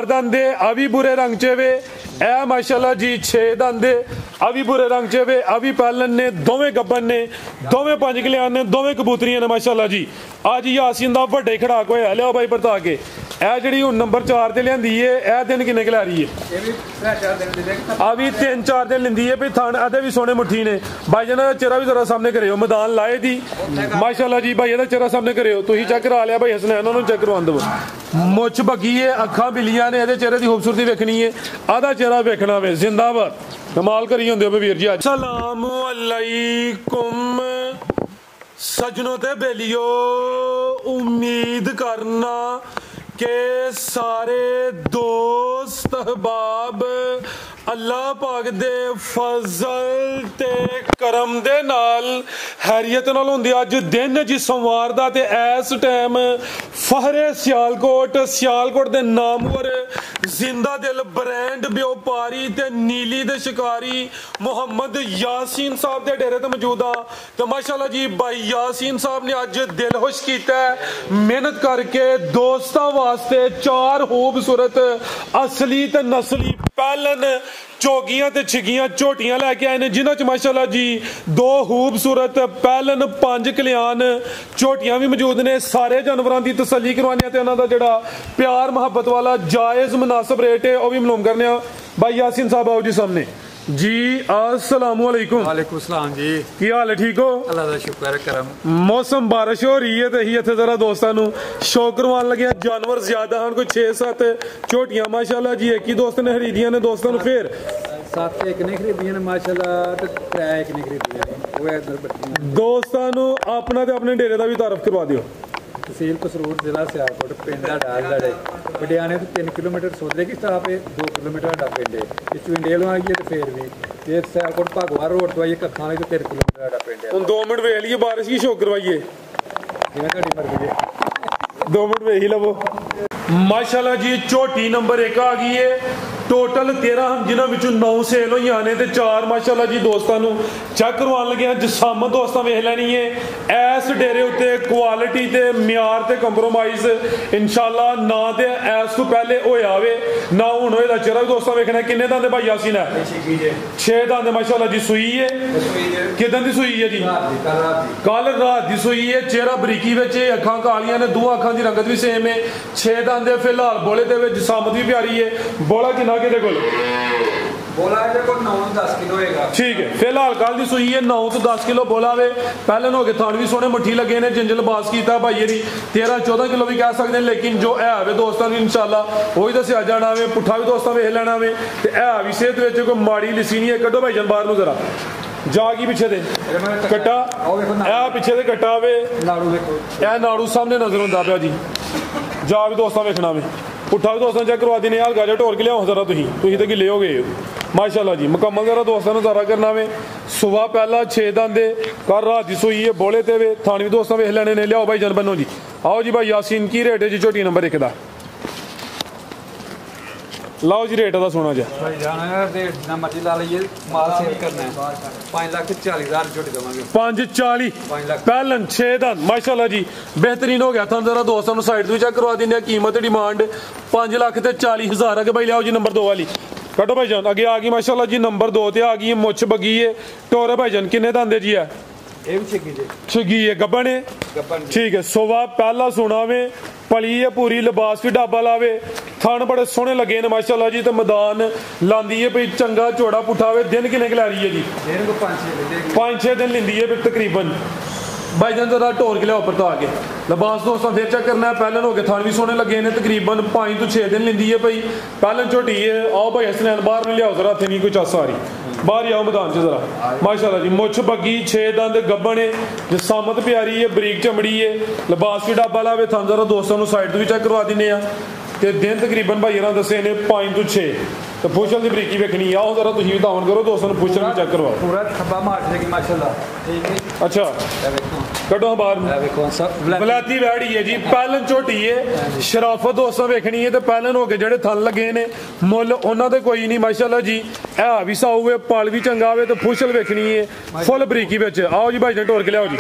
दंदे अभी बुरे रंग च वे ए माशाल्लाह जी 6 दंदे अभी बुरे रंग च वे अभी पालन ने दोवें गब्बन ने दोवें 5 कल्याण ने दोवें कबूतरियां ने माशाल्लाह जी अज यासीन दा वड्डे खड़ाक होया लिया भाई परता के ए जिहड़ी हुण नंबर 4 ते लियांदी है ए दिन किन्ने खिला रही है अभी 3-4 दिन लिंदी है भाई थान अदे भी सोने मुट्ठी ने भाई जान चेहरा भी जरा सामने करियो मैदान लाए दी माशाल्लाह जी भाई चेहरा सामने करियो तुसीं चेक करा लिया भाई हसनैन उन्होंने चेक करवा दो मुछ बगी है अखा बिलियां ने चेहरे की खूबसूरती वेखनी है आधा चेहरा वेखना वे जिंदाबाद कमाल करी होंदे हो वीर जी अस्सलाम अलैकुम सजनों ते बेलियो उम्मीद करना के सारे दोस्त अहबाब अल्लाह पाक दे फजल ते करम दे नाल हैरियत नाल होंदे अज दिन जी सोमवार दा ते इस टाइम फहरे सियालकोट दे नामवर जिंदा दिल ब्रांड व्यापारी ते नीली दे शिकारी मोहम्मद यासीन साहब दे डेरे ते मौजूद आ ते माशाल्लाह जी भाई यासीन साहब ने अज दिल खुश कीता मेहनत करके दोस्तां वास्ते 4 खूबसूरत असली ते नस्ली पैलन चौगियां ते छिगियां झोटियां लैके आए ने जिन्हां च माशाल्लाह जी 2 खूबसूरत पैलन 5 कल्याण झोटियां भी मौजूद ने सारे जानवरां दी तसल्ली करवाने ते उन्हां दा जेहड़ा प्यार मोहब्बत वाला जायज मुनासिब रेट है वह भी मालूम करने भाई यासीन साहब आओ जी सामने जी अस्सलाम वालेकुम। वालेकुम सलाम जी की हाल है ठीक हो अल्लाह दा शुक्र है करम मौसम बारिश हो रही है तो ही इत्थे जरा दोस्तां नु शौक करवान लगे जानवर ज्यादा हैं कोई 6-7 झोटियां माशाल्लाह जी एक ही दोस्त ने खरीदियां ने दोस्तां नु फिर 7 एक ने खरीदियां ने माशाल्लाह ते 3 एक ने खरीदियां वो इधर बच्चियां दोस्तां नु अपना ते अपने डेरे दा भी तारफ करवा दियो तहसील कसरूर जिला सियालकोट पिंड डाल लड़े बडियाने तो 3 किलोमीटर सोदे की स्टाप है 2 किलोमीटर दा पिंड है इस विंडेल आ गई तो फिर भी ये सियालकोट भागवा रोड तो आइए कत्थां वाली तो 3 किलोमीटर दा पिंड है हुन 2 मिनट वेख लिए बारिश की शौक करवाइए जिवें घड़ी मर गई 2 मिनट वेख ही लवो माशाल्लाह जी झोटी नंबर 1 आ गई है टोटल 13 हम जिन्हां विचों 9 सेल होई आने ते 4 माशाल्लाह जी दोस्तां नु चेक करवान लगे जसामत दोस्तां वेख लैनी है इस डेरे उत्ते क्वालिटी ते म्यार ते कंप्रोमाइज इंशाल्लाह ना ते इस तो पहले होया वे ना हुण होए दा चेहरा दोस्तां वेखना किन्ने दांदे भाई यासीन है 6 दांदे माशाल्लाह जी सुई है किदां दी सुई है जी कल रात दी सुई है चेहरा बरीकी विच अखां कालियां ने 2 अखां दी रंगत भी सेम है 6 दांदे फिलहाल बोले दे विच जसामत भी प्यारी है बोला किन्ना किहदे कोल बोला है को 9-10 किलो होएगा ठीक है फिलहाल कल दी सुई है 9 तो 10 किलो बोला वे पहले हो गए थान भी सोने मुट्ठी लगे ने जिंजल बास कीता भाई दी 13-14 किलो भी कह सकते हैं लेकिन जो है वे दोस्तों ने इंशाल्लाह वही दसिया जाना वे पुट्ठा भी दोस्तों वेख लेना वे ते है भी सेहत विच कोई माड़ी लिसी नहीं है कड्डो भाई जान बाहर नु जरा जागी पीछे दे कट्टा ए पीछे दे कट्टा वे नाड़ू देखो ए नाड़ू सामने नजर हुंदा पिया जी जा भी दोस्तों वेखना वे पुट्ठा भी दोस्तों चेक करवा देने हल्का जा ढोल के लियाओ जरा तुसीं तो गिले हो गए माशाल्लाह जी मुकम्मल जरा दोस्तों ने सारा करना वे सुबह पहला 6 दांदे कल रात दी सोई है बोले ते वे थान भी दोस्तों वेख लेने ने लियाओ भाई जन बनो जी आओ जी भाई यासीन की रेट है जी झोटी नंबर 1 दा लाओ जी रेट दा सुना जा भाई जाना रेट ना मर्जी ला लइए माल सेल करना है 5,40,000 झोटी देवांगे 5,40 पहलन 6 दांद माशाल्लाह जी बेहतरीन हो गया था जरा दोस्तों ने साइड भी चेक करवा देने कीमत डिमांड 5,40,000 है भाई लियाओ जी नंबर 2 वाली कटो भाई जान आगे आ गई माशाल्लाह जी नंबर 2 ते आ गई मुछ बगी है टोरे भाई जान किन्ने दांदे जी है ये भी छिगी है गब्बन है ठीक है सुबह पहला सुना वे पली है पूरी लिबास भी ढाबा लावे थान बड़े सोहने लगे ने माशाल्लाह जी ते मैदान लांदी है भाई चंगा चौड़ा पुठा वे दिन किन्ने खिला रही है जी 5-6 दिन लिंदी है तकरीबन भाई जान जरा टोर के लिया उपर तो आके लिबास दोस्तों फिर चेक करना है पहले हो गए थान भी सोने लगे ने तकरीबन 5 तो 6 दिन लिंदी है भाई पहले झोटी है आओ भाई हसनैन बाहर लियाओ जरा इत्थे नहीं कोई चस आ रही बाहर आओ मैदान च जरा माशाल्लाह जी मुछ बगी 6 दंद गब्बन है जसामत प्यारी है बरीक चमड़ी है लिबास भी ढाबा लावे थान जरा दोस्तों साइड तो भी चेक करवा दिने ते दिन तकरीबन भाई दसे ने 5 तो 6 तो फुशल की बरीकी वेखनी आओ जरा तुम भी दावन करो दोस्तों फुशल भी चेक करवाओ पूरा खब्बा मार देगी माशाल्लाह ठीक है अच्छा कटो बाहर बलाती वैड़ी है जी पहलन झोटी है शराफत दोस्तों वेखनी है तो पहलन हो गए जेडे थन लगे ने मुल उन्होंने तो कोई नहीं माशाल्लाह जी है भी साऊ है पल भी चंगा हो तो फुशल वेखनी है फुल बरीकी बिच आओ जी भाई जी टोर के लियाओ जी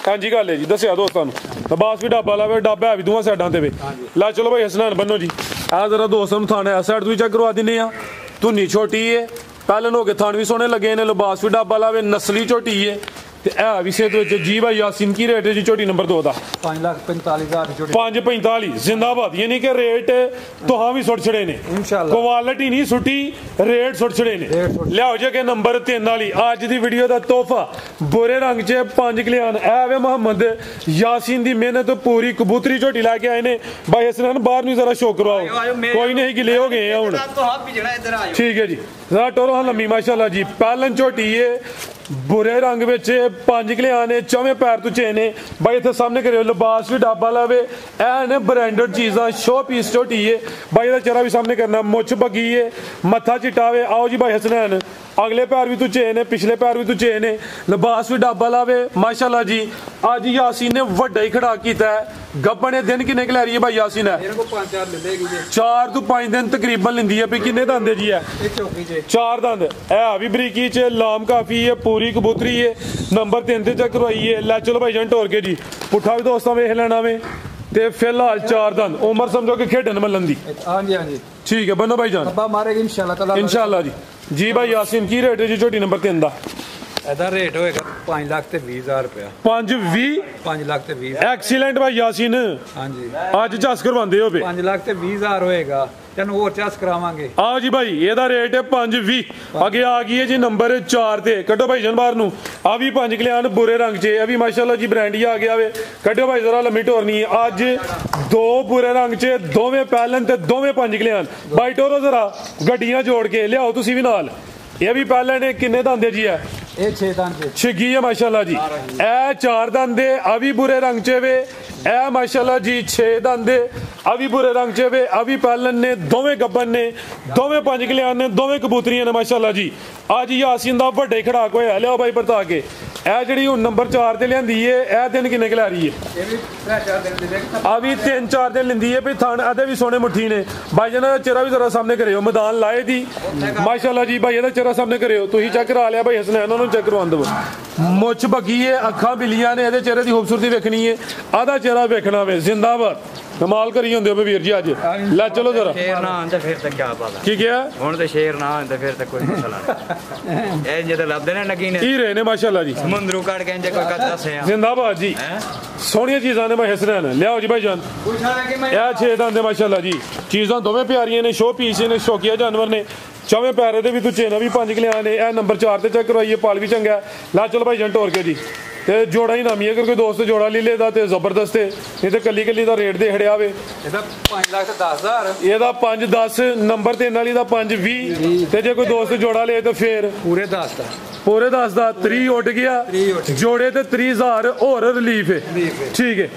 हाँ जी गल है जी दसिया दोस्तों लिबास भी ढाबा लावे ढाबा है भी दोवां साइडां ते वे ला चलो भाई हसनैन बनो जी ਆ जरा दोस्तों ਨੂੰ ਥਾਣੇ ਸਾਈਡ ਤੋਂ ਚੈੱਕ ਕਰਵਾ ਦਿੰਨੇ ਆ ਧੁੰਨੀ ਛੋਟੀ ਏ ਪਹਿਲਨ ਹੋ ਕੇ ਥਾਣ ਵੀ ਸੋਹਣੇ ਲੱਗੇ ਨੇ ਲਿਬਾਸ ਵੀ ਡੱਬਾ ਲਾਵੇ ਨਸਲੀ ਝੋਟੀ ਏ ਤੇ ਇਹ ਵਿਸ਼ੇ ਦੇ ਵਿੱਚ ਜੀ ਭਾਈ ਯਾਸੀਨ ਕੀ ਰੇਟ ਹੈ ਜੀ ਝੋਟੀ ਨੰਬਰ 2 ਦਾ 5,45,000 ਝੋਟੀ 545 ਜ਼ਿੰਦਾਬਾਦ ਯਾਨੀ ਕਿ ਰੇਟ ਤੁਹਾਂ ਵੀ ਸੁੱਟ ਛੜੇ ਨੇ ਇਨਸ਼ਾਅੱਲਾ ਕੁਆਲਿਟੀ ਨਹੀਂ ਸੁੱਟੀ ਰੇਟ ਸੁੱਟ ਛੜੇ ਨੇ ਲਿਆਓ ਜੇ ਕਿ ਨੰਬਰ 3 ਵਾਲੀ ਅੱਜ ਦੀ ਵੀਡੀਓ ਦਾ ਤੋਹਫਾ ਬੁਰੇ ਰੰਗ 'ਚ 5 ਕਲਿਆਣ ਐ ਵੇ ਮੁਹੰਮਦ ਯਾਸੀਨ ਦੀ ਮਿਹਨਤ ਪੂਰੀ ਕਬੂਤਰੀ ਝੋਟੀ ਲੈ ਕੇ ਆਏ ਨੇ ਭਾਈ ਹਸਨਨ ਬਾਹਰ ਨੂੰ ਜ਼ਰਾ ਸ਼ੋਅ ਕਰਵਾਓ ਕੋਈ ਨਹੀਂ ਗਿਲੇ ਹੋ ਗਏ ਆ ਹੁਣ ਠੀਕ ਹੈ ਜੀ ਜ਼ਰਾ ਟੋਰੋ ਲੰਮੀ ਮਾਸ਼ਾਅੱਲਾ ਜੀ ਪਾਲਨ ਝੋਟੀ ਏ बुरे रंग ਵਿੱਚ 5 ਕਲਿਆਣ ਨੇ ਚੌਵੇਂ ਪੈਰ ਤੋਂ ਚੇ ਨੇ ਬਾਈ ਇੱਥੇ ਸਾਹਮਣੇ ਕਰਿਓ ਲਿਬਾਸ ਵੀ ਡਾਬਾ ਲਾਵੇ ਐ ਨੇ ਬ੍ਰਾਂਡਡ ਚੀਜ਼ਾਂ ਸ਼ੋ ਪੀਸ ਝੋਟੀ ਏ ਬਾਈ ਦਾ ਚਿਹਰਾ ਵੀ ਸਾਹਮਣੇ ਕਰਨਾ ਮੁੱਛ ਬੱਗੀ ਏ ਮੱਥਾ ਚਿਟਾਵੇ ਆਓ ਜੀ ਭਾਈ ਹਸਨੈਨ ਅਗਲੇ ਪੈਰ ਵੀ ਤੂੰ ਚੇ ਨੇ ਪਿਛਲੇ ਪੈਰ ਵੀ ਤੂੰ ਚੇ ਨੇ ਲਿਬਾਸ ਵੀ ਡਾਬਾ ਲਾਵੇ ਮਾਸ਼ਾਅੱਲਾ ਜੀ ਅੱਜ ਯਾਸੀਨ ਨੇ ਵੱਡਾ ਹੀ ਖੜਾ ਕੀਤਾ ਹੈ ਗੱਬਣੇ ਦਿਨ ਕਿੰਨੇ ਕੁ ਲੈ ਰਹੀ ਹੈ ਭਾਈ ਯਾਸੀਨ ਹੈ ਮੇਰੇ ਕੋ 5-4 ਮਿਲੇਗੀ ਜੀ 4 ਤੋਂ 5 ਦਿਨ ਤਕਰੀਬਨ ਲੈਂਦੀ ਹੈ ਵੀ ਕਿੰਨੇ ਦੰਦੇ ਜੀ ਹੈ ਇਹ ਚੌਕੀ ਜੇ 4 ਦੰਦ ਇਹ ਵੀ ਬਰੀਕੀ ਚ ਲਾਮ ਕਾਫੀ ਹੈ ਪੂਰੀ ਕਬੂਤਰੀ ਹੈ ਨੰਬਰ 3 ਤੇ ਚੈੱਕ ਕਰਵਾਈ ਹੈ ਲੈ ਚਲੋ ਭਾਈ ਜਾਨ ਟੋਰ ਕੇ ਜੀ ਪੁੱਠਾ ਵੀ ਦੋਸਤਾਂ ਵੇਖ ਲੈਣਾ ਵੇ ਤੇ ਫਿਲਹਾਲ 4 ਦੰਦ ਉਮਰ ਸਮਝੋ ਕਿ ਖੇਡਣ ਮੱਲਣ ਦੀ ਹਾਂਜੀ ਹਾਂਜੀ ਠੀਕ ਹੈ ਬੰਨੋ ਭਾਈ ਜਾਨ ਅੱਬਾ ਮਾਰੇਗੀ ਇਨਸ਼ਾਅੱਲਾ ਤਾਲਾ ਇਨਸ਼ਾਅੱਲਾ ਜੀ ਭਾਈ ਯਾਸੀਨ ਕੀ ਰੇਟ ਹੈ ਜੀ ਝੋਟੀ ਨੰਬਰ 3 ਦਾ ਇਹਦਾ ਰੇਟ ਹੋਏਗਾ 5,20,000 ਰੁਪਇਆ 520 5,20,000 ਐਕਸੀਲੈਂਟ ਭਾਈ ਯਾਸੀਨ ਹਾਂਜੀ ਅੱਜ ਝਸ ਕਰਵਾਉਂਦੇ ਹੋ ਬੇ 5,20,000 ਹੋਏਗਾ ਤੈਨੂੰ ਹੋਰ ਝਸ ਕਰਾਵਾਂਗੇ ਆਓ ਜੀ ਭਾਈ ਇਹਦਾ ਰੇਟ ਹੈ 520 ਅੱਗੇ ਆ ਗਈ ਹੈ ਜੀ ਨੰਬਰ 4 ਤੇ ਕੱਢੋ ਭਾਈ ਜਨ ਬਾਹਰ ਨੂੰ ਆ ਵੀ 5 ਕਲਿਆਣ ਬੁਰੇ ਰੰਗ 'ਚ ਇਹ ਵੀ ਮਾਸ਼ਾਅੱਲਾ ਜੀ ਬ੍ਰਾਂਡ ਹੀ ਆ ਗਿਆ ਵੇ ਕੱਢੋ ਭਾਈ ਜ਼ਰਾ ਲੰਮੀ ਟੋਰਨੀ ਅੱਜ 2 ਬੁਰੇ ਰੰਗ 'ਚ ਦੋਵੇਂ ਪਹਿਲਨ ਤੇ ਦੋਵੇਂ 5 ਕਲਿਆਣ ਬਾਈ ਟੋਰੋ ਜ਼ਰਾ ਗੱਡੀਆਂ ਜੋੜ ਕੇ ਲਿਆਓ ਤੁਸੀਂ ਵੀ ਨਾਲ ਇਹ ਵੀ ਪਹਿਲਨ ਨੇ ਕਿੰਨੇ ਦੰਦੇ ਜੀ ਹੈ ਇਹ 6 ਦੰਦ ਦੇ ਛਿੱਗੀ ਹੈ ਮਾਸ਼ਾਅੱਲਾ ਜੀ ਇਹ 4 ਦੰਦ ਦੇ ਆ ਵੀ ਬੁਰੇ ਰੰਗ 'ਚ ਵੇ ਇਹ ਮਾਸ਼ਾਅੱਲਾ ਜੀ 6 ਦੰਦ ਦੇ ਆ ਵੀ ਬੁਰੇ ਰੰਗ 'ਚ ਵੇ ਆ ਵੀ ਪਹਿਲਨ ਨੇ ਦੋਵੇਂ ਗੱਬਨ ਨੇ ਦੋਵੇਂ 5 ਕਲਿਆਣ ਨੇ ਦੋਵੇਂ ਕਬੂਤਰੀਆਂ ਨੇ ਮਾਸ਼ਾਅੱਲਾ ਜੀ ਅੱਜ ਯਾਸੀਨ ਦਾ ਵੱਡੇ ਖੜਾਕ ਹੋਇਆ ਲਿਆਓ ਬਾਈ ਪਰਤਾ ਕੇ ਇਹ ਜਿਹੜੀ ਹੁਣ ਨੰਬਰ 4 ਤੇ ਲਿਆਂਦੀ ਏ ਇਹ ਦਿਨ ਕਿੰਨੇ ਕੁ ਲੈ ਰਹੀ ਏ ਇਹ ਵੀ 3-4 ਦਿਨ ਦੇ ਆ ਵੀ 3-4 ਦਿਨ ਲੈਂਦੀ ਏ ਵੀ ਥਣ ਇਹਦੇ ਵੀ ਸੋਹਣੇ ਮੁੱਠੀ ਨੇ ਭਾਈ ਜਨ ਦਾ ਚਿਹਰਾ ਵੀ ਜ਼ਰਾ ਸਾਹਮਣੇ ਕਰਿਓ ਮੈਦਾਨ ਲਾਏ ਦੀ ਮਾਸ਼ਾਅੱਲਾ ਜੀ ਭਾਈ ਇਹਦਾ ਚਿਹਰਾ ਸਾਹਮਣੇ ਕਰਿਓ ਤੁਸੀਂ ਚੈੱਕ ਕਰਾ ਲਿਆ ਭਾਈ ਹਸਨੈਨ ਉਹਨਾਂ ਨੂੰ ਚੈੱਕ ਕਰਵਾਉਣ ਦਿਓ ਮੁੱਛ ਬੱਗੀ ਏ ਅੱਖਾਂ ਬਿਲੀਆਂ ਨੇ ਇਹਦੇ ਚਿਹਰੇ ਦੀ ਖੂਬਸੂਰਤੀ ਵੇਖਣੀ ਏ ਆਦਾ ਚਿਹਰਾ ਵੇਖਣਾ ਵੇ ਜ਼ਿੰਦਾਬਾਦ ਕਮਾਲ ਕਰੀ ਹੁੰਦੇ ਹੋ ਵੀਰ ਜੀ ਅੱਜ ਲੈ ਚਲੋ ਜ਼ਰਾ ਸ਼ੇਰ ਨਾ ਆਂਦਾ ਫਿਰ ਤਾਂ ਕਿਆ ਪਤਾ ਕੀ ਕਿਹਾ ਹੁਣ ਤੇ ਸ਼ੇਰ ਨਾ ਆਂਦਾ ਫਿਰ ਤਾਂ ਕੋਈ ਮਸਲਾ ਨਹੀਂ ਇਹ ਜਿਹੜੇ ਲੱਭਦੇ ਨੇ ਨਗੀ ਨੇ ਕੀ ਰਹੇ ਨੇ ਮਾਸ਼ਾਅੱਲਾ ਜੀ ਸਮੁੰਦਰੂ ਕੱਢ ਕੇ ਇੰਜ ਕੋਈ ਕੱਢ ਦੱਸਿਆ ਜ਼ਿੰਦਾਬਾਦ ਜੀ ਸੋਹਣੀਆਂ ਚੀਜ਼ਾਂ ਨੇ ਭਾਈ ਹਸਨੈਨ ਲਿਆਓ ਜੀ ਭਾਈ ਜਾਨ ਇਹ 6 ਦੰਦ ਦੇ ਮਾਸ਼ਾਅੱਲਾ ਜੀ ਚੀਜ਼ਾਂ ਦੋਵੇਂ ਪਿਆਰੀਆਂ ਨੇ ਸ਼ੋ ਪੀਸ ਨੇ ਸ਼ੌਕੀਆ ਜਾਨਵਰ ਨੇ ਚੌਵੇਂ ਪੈਰੇ ਦੇ ਵੀ ਤੂੰ ਚੇਨਾ ਵੀ 5 ਕਲਿਆਣ ਨੇ ਇਹ ਨੰਬਰ 4 ਤੇ ਚੈੱਕ ਕਰਵਾਈਏ ਪਾਲ ਵੀ ਚੰਗਾ ਲੈ ਚਲੋ ਭਾਈ ਜਾਨ ਟੋਰ ਕੇ ਜੀ ਤੇ ਜੋੜਾ ਹੀ ਨਾਮੀ ਅਗਰ ਕੋਈ ਦੋਸਤ ਜੋੜਾ ਲੈ ਲੇਦਾ ਤੇ ਜ਼ਬਰਦਸਤ ਹੈ ਨਹੀਂ ਤੇ ਕੱਲੀ ਕੱਲੀ ਦਾ ਰੇਟ ਦੇ ਹੜਿਆ ਵੇ ਇਹਦਾ 5,10,000 ਇਹਦਾ 510 ਨੰਬਰ 3 ਵਾਲੀ ਦਾ 520 ਤੇ ਜੇ ਕੋਈ ਦੋਸਤ ਜੋੜਾ ਲੇ ਤਾਂ ਫੇਰ ਪੂਰੇ 10 ਦਾ ਪੂਰੇ 10 ਦਾ 3 ਉੱਡ ਗਿਆ ਜੋੜੇ ਤੇ 30000 ਹੋਰ ਰਿਲੀਫ ਹੈ ਠੀਕ ਹੈ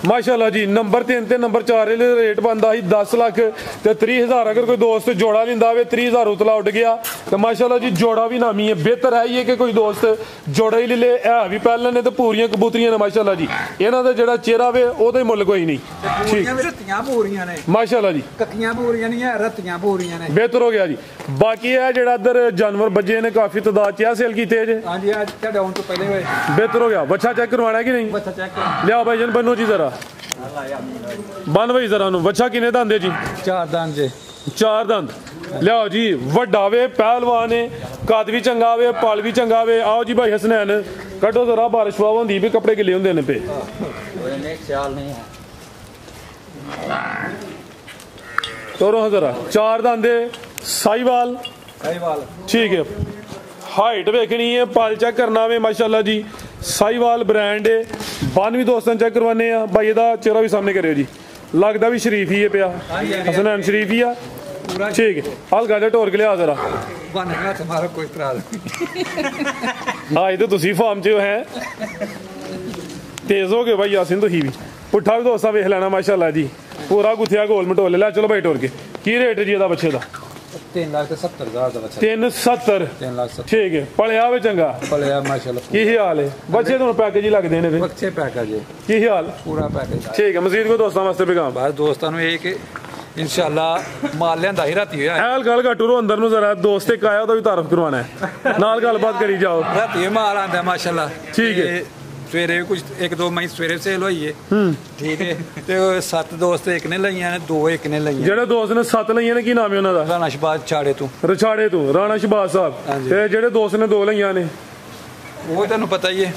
ਮਾਸ਼ਾਅੱਲਾ ਜੀ ਨੰਬਰ 3 ਤੇ ਨੰਬਰ 4 ਦੇ ਰੇਟ ਬੰਦਾ ਸੀ 10 ਲੱਖ ਤੇ 30000 ਅਗਰ ਕੋਈ ਦੋਸਤ ਜੋੜਾ ਲਿੰਦਾ ਹੋਵੇ 30000 ਉਤਲਾ ਉੱਡ ਗਿਆ ਤੇ ਮਾਸ਼ਾਅੱਲਾ ਜੀ ਜੋੜਾ ਵੀ ਨਾਮੀ ਹੈ ਬਿਹਤਰ ਹੈ ਇਹ ਕਿ ਕੋਈ ਦੋਸਤ ਜੋੜਾ ਹੀ ਲੈ ਲੇ ਇਹ ਵੀ ਪਹਿਲਾਂ ਨੇ ਤੇ ਪੂਰੀਆਂ ਕਬੂਤਰੀਆਂ ਨੇ ਮਾਸ਼ਾਅੱਲਾ ਜੀ ਇਹਨਾਂ ਦਾ ਜਿਹੜਾ ਚਿਹਰਾ ਵੇ ਉਹਦਾ ਹੀ ਮੁੱਲ ਕੋਈ ਨਹੀਂ ਠੀਕ ਰੱਤੀਆਂ ਪੂਰੀਆਂ ਨੇ ਮਾਸ਼ਾਅੱਲਾ ਜੀ ਕੱਕੀਆਂ ਪੂਰੀਆਂ ਨਹੀਂ ਹੈ ਰੱਤੀਆਂ ਪੂਰੀਆਂ ਨੇ ਬਿਹਤਰ ਹੋ ਗਿਆ ਜੀ ਬਾਕੀ ਇਹ ਜਿਹੜਾ ਇੱਧਰ ਜਾਨਵਰ ਬੱਜੇ ਨੇ ਕਾਫੀ ਤਾਦਾਦ ਚ ਆ ਸੇਲ ਕੀਤੇ ਜੇ ਹਾਂਜੀ ਅੱਜ ਤੁਹਾਡੇ ਆਉਣ ਤੋਂ ਪਹਿਲੇ ਹੋਏ ਬਿਹਤਰ ਹੋ ਗਿਆ ਬੱਚਾ ਚੈੱਕ ਕਰਵਾਉਣਾ ਕਿ ਨਹੀਂ ਬੱਚਾ ਚੈੱਕ ਕਰ ਲਿਆ ਭਾਈ ਜਨ ਬੰਨੋ ਜੀ ਜ਼ਰਾ ਬੰਨ ਭਾਈ ਜ਼ਰਾ ਨੂੰ ਬੱਚਾ ਕਿੰਨੇ ਦੰਦੇ ਜੀ 4 ਦੰਦ ਜੇ 4 ਦੰਦ ਲਿਆਓ ਜੀ ਵੱਡਾ ਵੇ ਪਹਿਲਵਾਨ ਹੈ ਕੱਦ ਵੀ ਚੰਗਾ ਵੇ ਪਲ ਵੀ ਚੰਗਾ ਵੇ ਆਓ ਜੀ ਭਾਈ ਹਸਨੈਨ ਕੱਢੋ ਜ਼ਰਾ ਬਾਰਿਸ਼ ਵਾਹ ਹੁੰਦੀ ਵੀ ਕੱਪੜੇ ਗਿੱਲੇ ਹੁੰਦੇ ਨੇ ਪੇ ਉਹਨੇ ਖਿਆਲ ਨਹੀਂ ਹੈ ਤੋਰੋ ਜ਼ਰਾ 4 ਦੰਦੇ ਸਾਈਵਾਲ ਠੀਕ ਹੈ ਹਾਈਟ ਵੇਖਣੀ ਹੈ ਪਲ ਚੈੱਕ ਕਰਨਾ ਵੇ ਮਾਸ਼ਾਅੱਲਾ ਜੀ ਸਾਈਵਾਲ ਬ੍ਰਾਂਡ ਹੈ ਬੰਨ ਵੀ ਦੋਸਤਾਂ ਚੈੱਕ ਕਰਵਾਨੇ ਆ ਭਾਈ ਇਹਦਾ ਚਿਹਰਾ ਵੀ ਸਾਹਮਣੇ ਕਰਿਓ ਜੀ ਲੱਗਦਾ ਵੀ ਸ਼ਰੀਫ ਹੀ ਹੈ ਪਿਆ ਹਸਨੈਨ ਸ਼ਰੀਫ ਹੀ ਆ ਠੀਕ ਹੈ ਹਲਕਾ ਜਿਹਾ ਢੋਰ ਕੇ ਲਿਆ ਜ਼ਰਾ ਬੰਨ ਕੇ ਹੱਥ ਮਾਰੋ ਕੋਈ ਤਰਾਲ ਅੱਜ ਤਾਂ ਤੁਸੀਂ ਫਾਰਮ 'ਚ ਹੈ ਤੇਜ਼ ਹੋ ਗਏ ਭਾਈ ਯਾਸੀਨ ਤੁਸੀਂ ਵੀ ਪੁੱਠਾ ਵੀ ਦੋਸਤਾਂ ਵੇਖ ਲੈਣਾ ਮਾਸ਼ਾਅੱਲਾ ਜੀ ਪੂਰਾ ਗੁੱਥਿਆ ਗੋਲ ਮਟੋਲੇ ਲੈ ਚਲੋ ਭਾਈ ਟੋਰ ਕੇ ਕੀ ਰੇਟ ਹੈ ਜੀ ਇਹਦਾ ਬੱਚੇ ਦਾ 3,70,000 ਦਾ ਬੱਚਾ 370 3,70,000 ਠੀਕ ਹੈ ਪਲਿਆ ਵੇ ਚੰਗਾ ਪਲਿਆ ਮਾਸ਼ਾਅੱਲਾ ਕੀ ਹਾਲ ਹੈ ਬੱਚੇ ਤੁਹਾਨੂੰ ਪੈਕੇਜ ਹੀ ਲੱਗਦੇ ਨੇ ਫਿਰ ਬੱਚੇ ਪੈਕੇਜ ਕੀ ਹਾਲ ਪੂਰਾ ਪੈਕੇਜ ਠੀਕ ਹੈ ਮਜ਼ੀਦ ਕੋ ਦੋਸਤਾਂ ਵਾਸਤੇ ਪੈਗਾਮ ਬਸ ਦੋਸਤਾਂ ਨੂੰ ਇਹ ਕਿ ਇਨਸ਼ਾਅੱਲਾ ਮਾਲ ਲਿਆਂਦਾ ਹੀ ਰਾਤੀ ਹੋਇਆ ਐਲ ਗੱਲ ਘਟੂਰੋ ਅੰਦਰ ਨੂੰ ਜ਼ਰਾ ਦੋਸਤ ਇੱਕ ਆਇਆ ਉਹਦਾ ਵੀ ਤਾਰਫ ਕਰਵਾਉਣਾ ਹੈ ਨਾਲ ਗੱਲਬਾਤ ਕਰੀ ਜਾਓ ਰਾਤੀ ਮਾਲ ਆਂਦਾ ਮਾਸ਼ਾਅੱਲਾ ਠੀਕ ਹੈ ਸਵੇਰੇ ਕੁਝ 1-2 ਮਈ ਸਵੇਰੇ ਸੇਲ ਹੋਈ ਏ ਠੀਕ ਹੈ ਤੇ 7 ਦੋਸਤ ਇੱਕ ਨੇ ਲਈਆਂ ਨੇ 2 ਇੱਕ ਨੇ ਲਈਆਂ ਜਿਹੜੇ ਦੋਸਤ ਨੇ 7 ਲਈਆਂ ਨੇ ਕੀ ਨਾਮ ਹੈ ਉਹਨਾਂ ਦਾ? ਰਾਣਾ ਸ਼ਬਾਜ਼ ਛਾੜੇ ਤੋਂ ਰਛਾੜੇ ਤੋਂ ਰਾਣਾ ਸ਼ਬਾਜ਼ ਸਾਹਿਬ। ਤੇ ਜਿਹੜੇ ਦੋਸਤ ਨੇ 2 ਲਈਆਂ ਨੇ ਉਹ ਤੁਹਾਨੂੰ ਪਤਾ ਹੀ ਹੈ।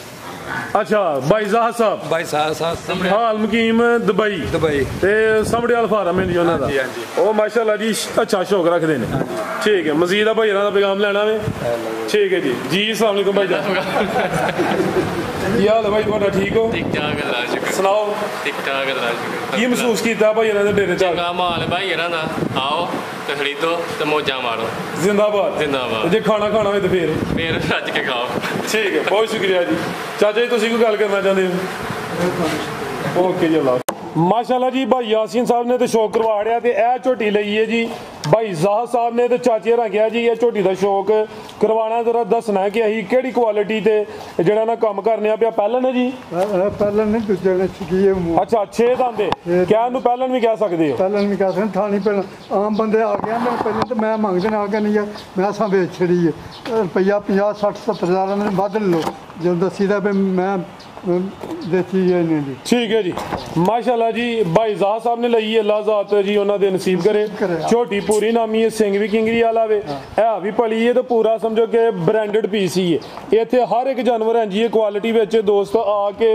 ਅੱਛਾ ਬਾਈ ਜ਼ਾਹਦ ਸਾਹਿਬ ਬਾਈ ਸਾਹਿਬ ਹਾਲ ਮੁਕੀਮ ਦੁਬਈ ਤੇ ਸਮੜਿਆਲ ਫਾਰਮ ਹੈ ਜੀ ਉਹਨਾਂ ਦਾ। ਉਹ ਮਾਸ਼ਾਅੱਲਾ ਜੀ ਅੱਛਾ ਸ਼ੌਕ ਰੱਖਦੇ ਨੇ। ਠੀਕ ਹੈ ਮਜ਼ੀਦ ਆ ਭਾਈ ਇਹਨਾਂ ਦਾ ਪੈਗਾਮ ਲੈਣਾ ਵੇ। ਠੀਕ ਹੈ ਜੀ ਅਸਲਾਮ ਵਾਲੇਕੁਮ ਭਾਈ ਜਾਨ। ਕੀ ਹਾਲ ਹੈ ਭਾਈ ਤੁਹਾਡਾ? ਠੀਕ ਹੋ? ਠੀਕ ਠਾਕ ਅੱਲਾ ਦਾ ਸ਼ੁਕਰ। ਸੁਣਾਓ ਠੀਕ ਠਾਕ ਅੱਲਾ ਦਾ ਸ਼ੁਕਰ। ਕੀ ਮਹਿਸੂਸ ਕੀਤਾ ਭਾਈ ਇਹਨਾਂ ਦੇ ਡੇਰੇ ਚ? ਚੰਗਾ ਮਾਲ ਹੈ ਭਾਈ ਇਹਨਾਂ ਦਾ। ਆਓ ਤੇ ਖਰੀਦੋ ਤੇ ਮੌਜਾਂ ਮਾਰੋ। ਜ਼ਿੰਦਾਬਾਦ ਜ਼ਿੰਦਾਬਾਦ। ਜੇ ਖਾਣਾ ਹੋਵੇ ਤਾਂ ਫੇਰ ਰੱਜ ਕੇ ਖਾਓ। ਠੀਕ ਹੈ ਬਹੁਤ ਸ਼ੁਕਰੀਆ ਜੀ। ਚਾਚਾ ਜੀ ਤੁਸੀਂ ਕੋਈ ਗੱਲ ਕਰਨਾ ਚਾਹੁੰਦੇ ਹੋ? ਓਕੇ ਜੀ ਅੱਲਾ ਮਾਸ਼ਾਅੱਲਾ ਜੀ ਭਾਈ ਯਾਸੀਨ ਸਾਹਿਬ ਨੇ ਤੇ ਸ਼ੌਕ ਕਰਵਾੜਿਆ ਤੇ ਇਹ ਝੋਟੀ ਲਈ ਹੈ ਜੀ ਭਾਈ ਜ਼ਾਹਦ ਸਾਹਿਬ ਨੇ ਤੇ ਚਾਚੇ ਰੱਖਿਆ ਜੀ ਇਹ ਝੋਟੀ ਦਾ ਸ਼ੌਕ ਕਰਵਾਣਾ। ਜ਼ਰਾ ਦੱਸਣਾ ਕਿ ਅਸੀਂ ਕਿਹੜੀ ਕੁਆਲਿਟੀ ਤੇ ਜਿਹੜਾ ਨਾ ਕੰਮ ਕਰਨੇ ਆ ਪਿਆ। ਪਹਿਲਨ ਹੈ ਜੀ? ਪਹਿਲਾਂ ਨਹੀਂ ਦੂਜੇ ਨੇ ਛਕੀ ਹੈ। ਅੱਛਾ 6 ਦੰਦੇ ਕਹਿਣ ਨੂੰ ਪਹਿਲਨ ਵੀ ਕਹਿ ਸਕਦੇ ਹੋ। ਪਹਿਲਾਂ ਵੀ ਕਹਿ ਸਕਦੇ ਥਾਣੀ ਪਹਿਲਾਂ ਆਮ ਬੰਦੇ ਆ ਗਏ ਨੇ ਪਹਿਲਾਂ ਤਾਂ ਮੈਂ ਮੰਗਦੇ ਨਾਲ ਕਿ ਨਹੀਂ ਮੈਂ ਸਾਂ ਵੇਚ ਛੜੀ ਹੈ ਰੁਪਈਆ 50-60-70 ਨੇ ਵੱਧ ਲਓ ਜਦੋਂ ਦੱਸੀਦਾ ਵੀ ਮੈਂ ਦੇਤੀ ਹੈ ਨਹੀਂ ਜੀ। ਠੀਕ ਹੈ ਜੀ ਮਾਸ਼ਾਅੱਲਾ ਜੀ ਭਾਈ ਜ਼ਾਹਦ ਸਾਹਿਬ ਨੇ ਲਈ ਹੈ ਅੱਲਾ ਜ਼ਾਤ ਜੀ ਉਹਨਾਂ ਦੇ ਨਸੀਬ ਕਰੇ। ਝੋਟੀ ਪੂਰੀ ਨਾਮੀ ਹੈ ਸਿੰਘ ਵੀ ਕਿੰਗਰੀ ਵਾਲਾ ਵੇ ਹੈ ਵੀ ਭਲੀ ਹੈ ਤੇ ਪੂਰਾ ਸਮਝੋ ਕਿ ਬ੍ਰਾਂਡਡ ਪੀਸ ਹੀ ਹੈ। ਇੱਥੇ ਹਰ ਇੱਕ ਜਾਨਵਰ ਹੈ ਜੀ ਕੁਆਲਿਟੀ ਵਿੱਚ ਦੋਸਤ ਆ ਕੇ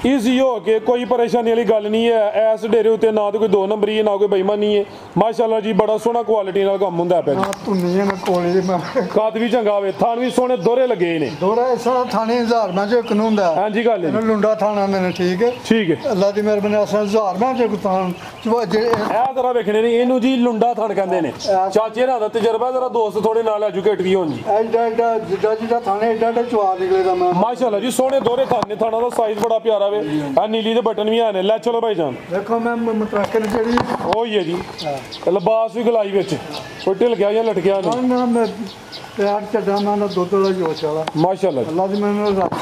ਈਜ਼ੀ ਹੋ ਕੇ ਕੋਈ ਪਰੇਸ਼ਾਨੀ ਵਾਲੀ ਗੱਲ ਨਹੀਂ ਹੈ। ਇਸ ਡੇਰੇ ਉੱਤੇ ਨਾ ਤਾਂ ਕੋਈ 2 ਨੰਬਰੀ ਹੈ ਨਾ ਕੋਈ ਬੇਈਮਾਨੀ ਹੈ। ਮਾਸ਼ਾਅੱਲਾ ਜੀ ਬੜਾ ਸੋਹਣਾ ਕੁਆਲਿਟੀ ਨਾਲ ਕੰਮ ਹੁੰਦਾ ਪਿਆ। ਧੁੰਨੀ ਨਾ ਕੋਲੇ ਮੈਂ ਕੱਦ ਵੀ ਚੰਗਾ ਹੋਵੇ ਥਾਣ ਵੀ ਸੋਹਣੇ ਦੋਹਰੇ ਲੱਗੇ ਨੇ। ਦੋਰਾ ਇਸ ਤਰ੍ਹਾਂ ਥਾਣੇ 1000 ਮੈਂ ਜੋ ਕਾਨੂੰਨ ਦਾ ਹਾਂਜੀ ਗੱਲ ਹੈ ਇਹਨੂੰ ਲੁੰਡਾ ਥਾਣਾ ਮੈਨੇ ਠੀਕ ਹੈ ਅੱਲਾ ਦੀ ਮਿਹਰਬਾਨੀ ਅਸਾਂ 1000 ਮੈਂ ਜੋ ਥਾਣ ਇਹ ਜ਼ਰਾ ਵੇਖਣੇ ਨੇ ਇਹਨੂੰ ਜੀ ਲੁੰਡਾ ਥਣ ਕਹਿੰਦੇ ਨੇ। ਚਾਚੇ ਨਾਲ ਦਾ ਤਜਰਬਾ ਜ਼ਰਾ ਦੋਸਤ ਥੋੜੇ ਨਾਲ ਐਜੂਕੇਟ ਵੀ ਹੋਣ ਜੀ। ਐਡਾ ਜਿੱਡਾ ਥਾਣੇ ਐਡਾ ਚਵਾ ਨਿਕਲੇਗਾ ਮੈਂ ਮਾਸ਼ਾਅੱਲਾ ਜੀ ਸੋਹਣੇ ਦੋਹਰੇ ਥਾਣੇ ਥਾਣਾ ਦਾ ਸਾਈਜ਼ ਬੜਾ ਪਿਆਰਾ ਵੇ। ਆ ਨੀਲੀ ਦੇ ਬਟਨ ਵੀ ਆਨੇ ਲੈ ਚਲੋ ਭਾਈ ਜਾਨ ਦੇਖੋ ਮੈਂ ਮਤਰਕਨ ਜਿਹੜੀ ਉਹ ਹੀ ਹੈ ਜੀ ਲਿਬਾਸ ਵੀ ਗਲਾਈ ਵਿੱਚ ਕੋਈ ਢਿਲ ਗਿਆ ਜਾਂ ਲਟਕਿਆ ਨਹੀਂ। ਨਾ ਮੈਂ ਪਿਆਰ ਚੱਡਾ ਮੈਂ ਦੁੱਧ ਵਾਲਾ ਜੋਸ਼ ਵਾਲਾ ਮਾਸ਼ਾਅੱਲਾ ਅੱਲਾ ਦੀ ਮੈਨੂੰ ਰੱਬ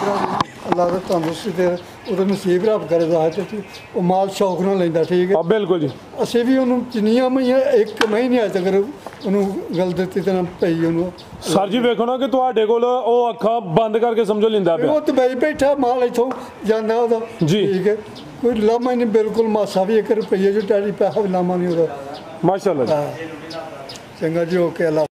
ਅੱਲਾ ਦਾ ਤੰਦਰੁਸਤੀ ਦੇ ਉਹਦਾ ਨਸੀਬ ਰੱਬ ਕਰੇ ਦਾ ਉਹ ਮਾਲ ਸ਼ੌਕ ਨਾਲ ਲੈਂਦਾ ਠੀਕ ਹੈ। ਬਿਲਕੁਲ ਜੀ ਅਸੀਂ ਵੀ ਉਹਨੂੰ ਜਿੰਨੀਆਂ ਮਹੀਆਂ 1 ਮਹੀਨੇ ਅਜੇ ਤੱਕ ਉਹਨੂੰ ਗੱਲ ਦਿੱਤੀ ਤੇ ਨਾ ਪਈ ਉਹਨੂੰ। ਸਰ ਜੀ ਵੇਖੋ ਨਾ ਕਿ ਤੁਹਾਡੇ ਕੋਲ ਉਹ ਅੱਖਾਂ ਬੰਦ ਕਰਕੇ ਸਮਝੋ ਲਿੰਦਾ ਪਿਆ। ਉਹ ਤੇ ਬੈਠਾ ਮਾਲ ਇੱਥੋਂ ਜਾਂਦਾ ਉਹਦਾ ਠੀਕ ਹੈ ਕੋਈ ਲਾਮਾ ਨਹੀਂ ਬਿਲਕੁਲ ਮਾਸਾ ਵੀ 1 ਰੁਪਈਏ ਜੋ ਟੈਲੀ ਪੈਸਾ ਵੀ ਲਾਮਾ ਨਹੀਂ ਉਹਦਾ। ਮਾਸ਼ਾਅੱਲਾ ਚੰਗਾ ਜੀ ਓਕੇ ਅੱਲਾ।